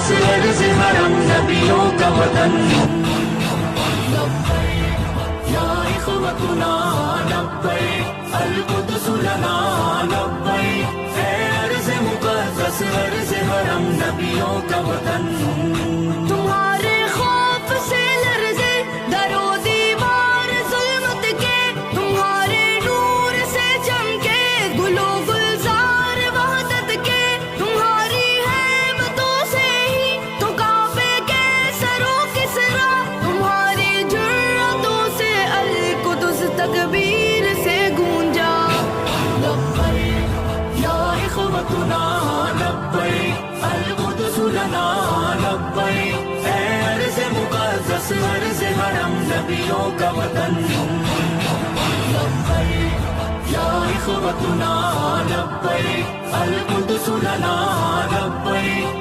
मुक़द्दस अर्ज़ हरम नबियों का वतन। लब्बैक या इख़वतुना लब्बैक अल-क़ुद्स लना लब्बैक, है अर्ज़ मुक़द्दस अर्ज़ हरम नबियों का वतन। तुम्हारे खौफ से लर्ज़े दरो दीवार ज़ुल्मत के, तुम्हारे नूर से चमके गुलो गुलजार वहदत के, तुम्हारी हैबतों से ही तो काबे के सरो किसरा, तुम्हारी जुर्रतों से अल-कुद्स तकबीर से गूंजा। लब्बैक या इख़वतुना लब्बैक अल-क़ुद्स लना लब्बैक, है अर्ज़ मुक़द्दस अर्ज़ हरम नबियों का वतन। लब्बैक या इख़वतुना लब्बैक अल-क़ुद्स लना लब्बैक।